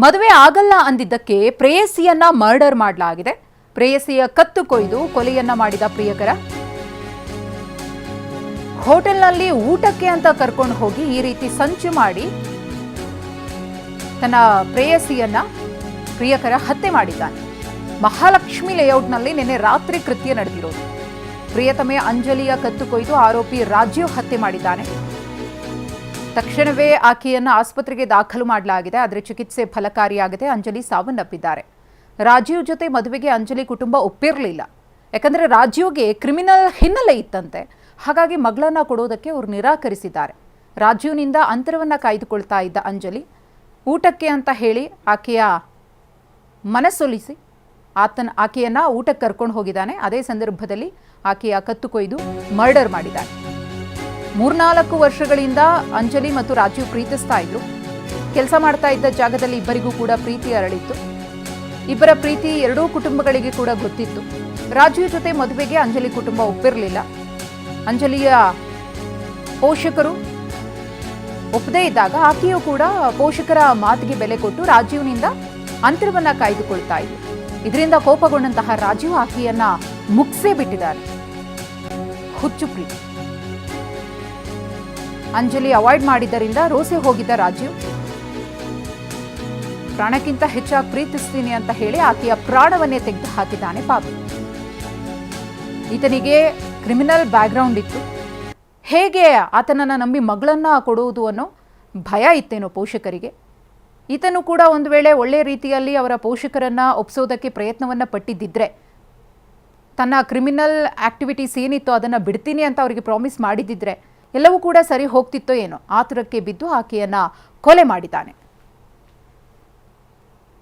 ಮದುವೆ ಆಗಲ್ಲ ಅಂದಿದ್ದಕ್ಕೆ ಪ್ರೇಯಸಿಯನ್ನ ಮರ್ಡರ್ ಮಾಡಲಾಗಿದೆ. ಪ್ರೇಯಸಿಯ ಕತ್ತು ಕೊಯ್ದು ಕೊಲೆಯನ್ನ ಮಾಡಿದ ಪ್ರಿಯಕರ ಹೋಟೆಲ್ನಲ್ಲಿ ಊಟಕ್ಕೆ ಅಂತ ಕರ್ಕೊಂಡು ಹೋಗಿ ಈ ರೀತಿ ಸಂಚು ಮಾಡಿ ತನ್ನ ಪ್ರಿಯಕರ ಹತ್ಯೆ ಮಾಡಿದ್ದಾನೆ. ಮಹಾಲಕ್ಷ್ಮಿ ಲೇಔಟ್ನಲ್ಲಿ ನಿನ್ನೆ ರಾತ್ರಿ ಕೃತ್ಯ ನಡೆದಿರೋದು. ಪ್ರಿಯತಮೆ ಅಂಜಲಿಯ ಕತ್ತು ಕೊಯ್ದು ಆರೋಪಿ ರಾಜೀವ್ ಹತ್ಯೆ ಮಾಡಿದ್ದಾನೆ. ತಕ್ಷಣವೇ ಆಕೆಯನ್ನು ಆಸ್ಪತ್ರೆಗೆ ದಾಖಲು ಮಾಡಲಾಗಿದೆ. ಆದರೆ ಚಿಕಿತ್ಸೆ ಫಲಕಾರಿಯಾಗಿದೆ. ಅಂಜಲಿ ಸಾವನ್ನಪ್ಪಿದ್ದಾರೆ. ರಾಜೀವ್ ಜೊತೆ ಮದುವೆಗೆ ಅಂಜಲಿ ಕುಟುಂಬ ಒಪ್ಪಿರಲಿಲ್ಲ. ಯಾಕಂದರೆ ರಾಜೀವ್ಗೆ ಕ್ರಿಮಿನಲ್ ಹಿನ್ನೆಲೆ ಇತ್ತಂತೆ. ಹಾಗಾಗಿ ಮಗಳನ್ನ ಕೊಡೋದಕ್ಕೆ ಅವರು ನಿರಾಕರಿಸಿದ್ದಾರೆ. ರಾಜೀವ್ನಿಂದ ಅಂತರವನ್ನು ಕಾಯ್ದುಕೊಳ್ತಾ ಇದ್ದ ಅಂಜಲಿ ಊಟಕ್ಕೆ ಅಂತ ಹೇಳಿ ಆಕೆಯ ಮನಸ್ಸೊಲಿಸಿ ಆಕೆಯನ್ನು ಊಟಕ್ಕೆ ಕರ್ಕೊಂಡು ಹೋಗಿದ್ದಾನೆ. ಅದೇ ಸಂದರ್ಭದಲ್ಲಿ ಆಕೆಯ ಕತ್ತು ಕೊಯ್ದು ಮರ್ಡರ್ ಮಾಡಿದ್ದಾನೆ. 3-4 ವರ್ಷಗಳಿಂದ ಅಂಜಲಿ ಮತ್ತು ರಾಜೀವ್ ಪ್ರೀತಿಸ್ತಾ ಇದ್ರು. ಕೆಲಸ ಮಾಡ್ತಾ ಇದ್ದ ಜಾಗದಲ್ಲಿ ಇಬ್ಬರಿಗೂ ಕೂಡ ಪ್ರೀತಿ ಅರಳಿತ್ತು. ಇಬ್ಬರ ಪ್ರೀತಿ ಎರಡೂ ಕುಟುಂಬಗಳಿಗೆ ಕೂಡ ಗೊತ್ತಿತ್ತು. ರಾಜೀವ್ ಜೊತೆ ಮದುವೆಗೆ ಅಂಜಲಿ ಕುಟುಂಬ ಒಪ್ಪಿರಲಿಲ್ಲ. ಅಂಜಲಿಯ ಪೋಷಕರು ಒಪ್ಪದೇ ಇದ್ದಾಗ ಆಕೆಯೂ ಕೂಡ ಪೋಷಕರ ಮಾತಿಗೆ ಬೆಲೆ ಕೊಟ್ಟು ರಾಜೀವ್ನಿಂದ ಅಂತರವನ್ನ ಕಾಯ್ದುಕೊಳ್ತಾ ಇದ್ರು. ಇದರಿಂದ ಕೋಪಗೊಂಡಂತಹ ರಾಜೀವ್ ಆಕೆಯನ್ನ ಮುಗಿಸೇ ಬಿಟ್ಟಿದ್ದಾರೆ. ಹುಚ್ಚು ಪ್ರೀತಿ. ಅಂಜಲಿ ಅವಾಯ್ಡ್ ಮಾಡಿದ್ದರಿಂದ ರೋಸೆ ಹೋಗಿದ್ದ ರಾಜೀವ್ ಪ್ರಾಣಕ್ಕಿಂತ ಹೆಚ್ಚಾಗಿ ಪ್ರೀತಿಸ್ತೀನಿ ಅಂತ ಹೇಳಿ ಆಕೆಯ ಪ್ರಾಣವನ್ನೇ ತೆಗೆದು ಹಾಕಿದ್ದಾನೆ. ಪಾಪ, ಈತನಿಗೆ ಕ್ರಿಮಿನಲ್ ಬ್ಯಾಕ್ಗ್ರೌಂಡ್ ಇತ್ತು. ಹೇಗೆ ಆತನನ್ನು ನಂಬಿ ಮಗಳನ್ನ ಕೊಡುವುದು ಅನ್ನೋ ಭಯ ಇತ್ತೇನೋ ಪೋಷಕರಿಗೆ. ಈತನು ಕೂಡ ಒಂದು ವೇಳೆ ಒಳ್ಳೆಯ ರೀತಿಯಲ್ಲಿ ಅವರ ಪೋಷಕರನ್ನ ಒಪ್ಸೋದಕ್ಕೆ ಪ್ರಯತ್ನವನ್ನ ಪಟ್ಟಿದ್ದಿದ್ರೆ, ತನ್ನ ಕ್ರಿಮಿನಲ್ ಆಕ್ಟಿವಿಟೀಸ್ ಏನಿತ್ತು ಅದನ್ನು ಬಿಡ್ತೀನಿ ಅಂತ ಅವರಿಗೆ ಪ್ರಾಮಿಸ್ ಮಾಡಿದ್ದಿದ್ರೆ ಎಲ್ಲವೂ ಕೂಡ ಸರಿ ಹೋಗ್ತಿತ್ತೋ ಏನೋ. ಆತುರಕ್ಕೆ ಬಿದ್ದು ಆಕೆಯನ್ನ ಕೊಲೆ ಮಾಡಿದ್ದಾನೆ.